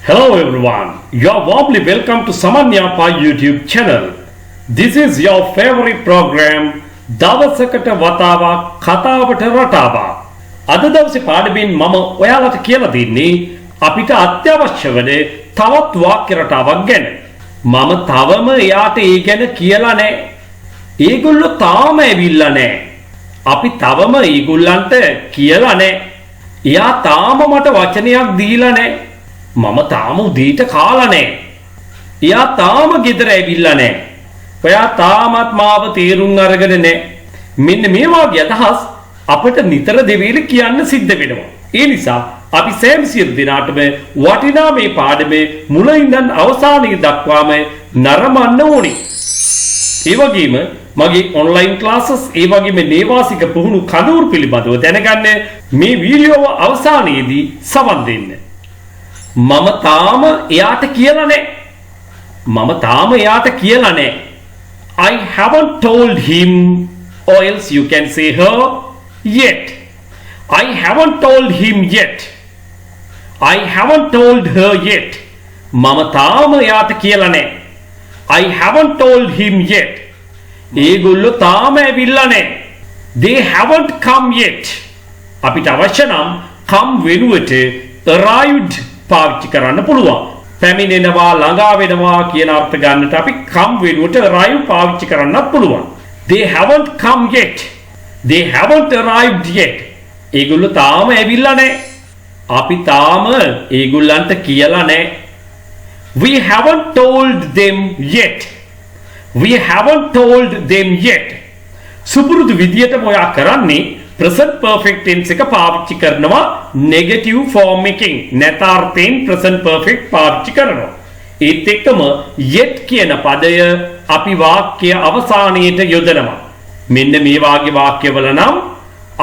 Hello everyone, you are warmly welcome to Saman Yapa YouTube channel. This is your favorite program, Davasakata Watava Katavata Ratava. අද දවසේ පාඩමෙන් මම ඔයාලට කියලා දෙන්නේ අපිට අත්‍යවශ්‍ය වෙන තවත් වාක්‍ය රටාවක් ගැන. මම තවම එයාට ඒ ගැන කියලා නැහැ. ඒගොල්ලෝ තාම ඇවිල්ලා නැහැ. අපි තවම ඒගොල්ලන්ට කියලා නැහැ. එයා තාම මට වචනයක් දීලා නැහැ. මම තාම උදේට කාලා නැහැ. එයා තාම ගෙදර ඇවිල්ලා නැහැ. ඔයා තාමත් මාව තීරුම් අරගෙන නැහැ. මෙන්න මේ වගේ අදහස් අපිට නිතර දෙවිල කියන්න සිද්ධ වෙනවා. ඒ නිසා අපි සෑම සියලු දිනාටම වටිනා මේ පාඩමේ මුල ඉඳන් අවසානයේ දක්වාම නරඹන්න ඕනේ. ඒ වගේම මගේ ඔන්ලයින් ක්ලාසස් ඒ වගේම නේවාසික පුහුණු කඳවුරු පිළිබඳව දැනගන්න මේ වීඩියෝව අවසානයේදී සවන් දෙන්න. මම තාම එයාට කියලා නැහැ. මම තාම එයාට කියලා නැහැ. I haven't told him, or else you can say her yet. I haven't told him yet. I haven't told her yet. මම තාම එයාට කියලා නැහැ. I haven't told him yet. ඒගොල්ලෝ තාම ඇවිල්ලා නැහැ. They haven't come yet. අපිට අවශ්‍ය නම් come වෙනුවට arrived පාවිච්චි කරන්න පුළුවන්. පැමිණෙනවා ළඟා වෙනවා කියන අර්ථ ගන්නට අපි come වෙනුවට arrive පාවිච්චි කරන්නත් පුළුවන්. They haven't come yet. They haven't arrived yet. ඒගොල්ලෝ තාම ඇවිල්ලා නැහැ. අපි තාම ඒගොල්ලන්ට කියලා නැහැ. We haven't told them yet. We haven't told them yet. සුපුරුදු විදියටම ඔයා කරන්නේ present perfect tense එක පාවිච්චි කරනවා negative form එකකින්. නැතාර්ථයෙන් present perfect පාවිච්චි කරනවා. ඒත් එක්කම yet කියන පදය අපි වාක්‍ය අවසානයේට යොදනවා. මෙන්න මේ වාගේ වාක්‍යවල නම්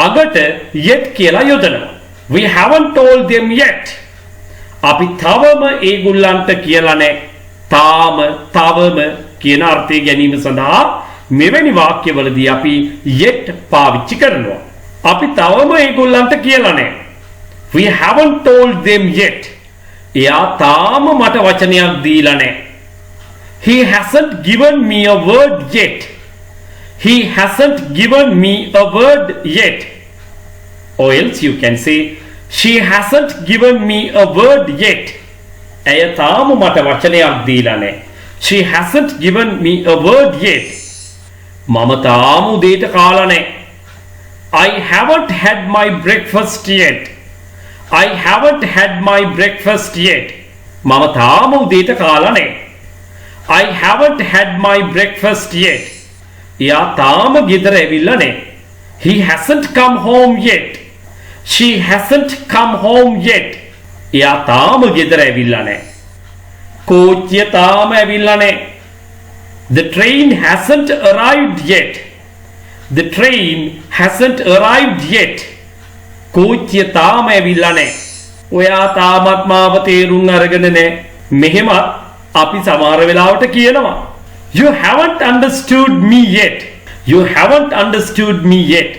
අගට yet කියලා යොදනවා. We haven't told them yet. අපි තවම ඒගොල්ලන්ට කියලා නැහැ. තවම කියන අර්ථය ගැනීම සඳහා මෙවැනි වාක්‍යවලදී අපි yet පාවිච්චි කරනවා. අපි තවම ඒගොල්ලන්ට කියලා නැහැ. We haven't told them yet. එයා තාම මට වචනයක් දීලා නැහැ. He hasn't given me a word yet. He hasn't given me a word yet. Or else you can say, she hasn't given me a word yet. ඇය තාම මට වචනයක් දීලා නැහැ. She hasn't given me a word yet. මම තාම උදේට කාලා නැහැ. I haven't had my breakfast yet. I haven't had my breakfast yet. මම තාම උදේට කාලා නැහැ. I haven't had my breakfast yet. එයා තාම ගෙදර ඇවිල්ලා නැහැ. He hasn't come home yet. She hasn't come home yet. එයා තාම ගෙදර ඇවිල්ලා නැහැ. කෝච්චිය තාම ඇවිල්ලා නැහැ. The train hasn't arrived yet. The train hasn't arrived yet. කෝච්චිය තාම ඇවිල්ලා නැහැ. ඔයා තාමත් මාව තේරුම් අරගෙන නැහැ. මෙහෙමත් අපි සමහර වෙලාවට කියනවා. You haven't understood me yet. You haven't understood me yet.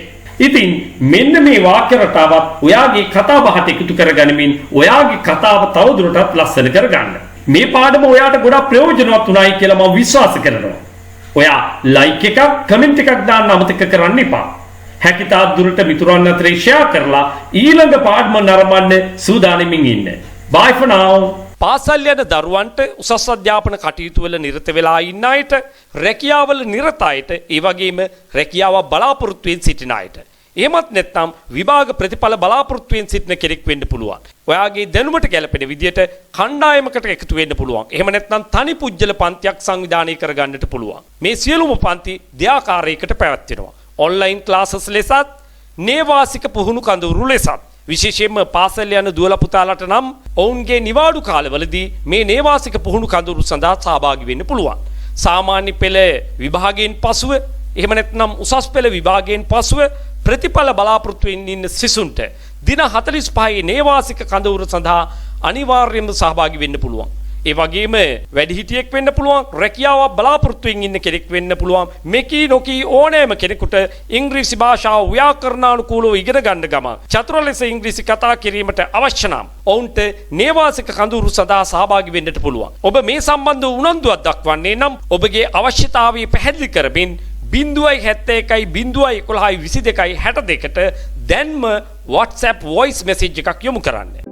ඉතින් මෙන්න මේ වාක්‍ය රටාවත් ඔයාගේ කතා බහට එකතු කරගනිමින් ඔයාගේ කතාව තවදුරටත් ලස්සන කරගන්න. මේ පාඩම ඔයාට ගොඩක් ප්‍රයෝජනවත් උනායි කියලා මම විශ්වාස කරනවා. ඔයා like එකක් comment එකක් දාන්න අමතක කරන්න එපා. හැකිතාක් දුරට මිතුරන් අතරේ share කරලා ඊළඟ පාඩම නරඹන්න සූදානම්ින් ඉන්න. Bye for now. පාසල් යන දරුවන්ට උසස් අධ්‍යාපන කටයුතු වල නිරත වෙලා ඉන්න අයට, රැකියාවල නිරත අයට, ඒ වගේම රැකියාව බලාපොරොත්තු වෙන සිටින අයට. එහෙමත් නැත්නම් විභාග ප්‍රතිඵල බලාපොරොත්තු වෙන සිටින කෙනෙක් වෙන්න පුළුවන්. ඔයාගේ දැනුමට ගැලපෙන විදියට කණ්ඩායමකට එකතු වෙන්න පුළුවන්. එහෙම නැත්නම් තනි පුජ්‍යල පන්තියක් සංවිධානය කරගන්නට පුළුවන්. මේ සියලුම පන්ති දෙආකාරයකට පැවැත්වෙනවා. ඔන්ලයින් ක්ලාසස් ලෙසත්, නේවාසික පුහුණු කඳවුරු ලෙසත්. විශේෂයෙන්ම පාසල් යන දුවලා පුතාලට නම් ඔවුන්ගේ නිවාඩු කාලවලදී මේ නේවාසික පුහුණු කඳවුරු සඳහා සහභාගී වෙන්න පුළුවන්. සාමාන්‍ය පෙළ විභාගයෙන් පසුව, එහෙම නැත්නම් උසස් පෙළ විභාගයෙන් පසුව ප්‍රතිඵල බලාපොරොත්තු වෙන්න ඉන්න සිසුන්ට දින 45 නේවාසික කඳවුර සඳහා අනිවාර්යයෙන්ම සහභාගී වෙන්න පුළුවන්. ඒ වගේම වැඩිහිටියෙක් වෙන්න පුළුවන්, රැකියාවක් බලාපොරොත්තුෙන් ඉන්න කෙනෙක් වෙන්න පුළුවන්. මෙකී නොකී ඕනෑම කෙනෙකුට ඉංග්‍රීසි භාෂාව ව්‍යාකරණානුකූලව ඉගෙන ගන්න ගමන් චතුර ලෙස ඉංග්‍රීසි කතා කිරීමට අවශ්‍ය නම් ඔවුන්ට නේවාසික කඳවුරු සඳහා සහභාගී වෙන්නට පුළුවන්. ඔබ මේ සම්බන්ධ උනන්දුවක් දක්වන්නේ නම් ඔබගේ අවශ්‍යතාවය පැහැදිලි කරමින් 071 011 22 62ට දැන්ම WhatsApp voice message එකක් යොමු කරන්න.